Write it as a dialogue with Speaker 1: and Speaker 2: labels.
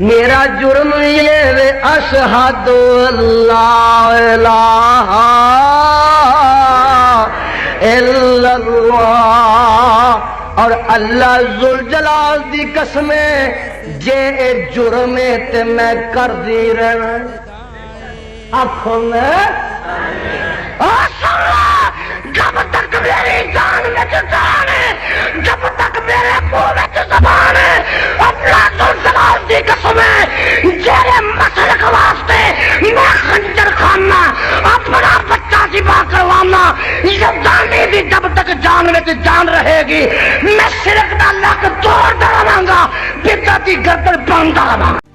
Speaker 1: میرا جرم یہ اشہد اللہ الہ الا اللہ، اور اللہ ذوالجلال دی قسم جے اے جرم تے میں کر دی رہنا آنکھوں میں جب تک میری جان میں جان ہے، جب تک میرے منہ میں زبان ہے، اللہ ذوالجلال دی قسم ہے جیرے مسلک واسطے میں خنجر کھانا، اپنا بچہ ذبح کروانا، یہ جانی دی جب تک جان میں جان رہے گی، میں شرک دا لک توڑ رہاں گا، بدعت دی گردن باندھ رہاں گا۔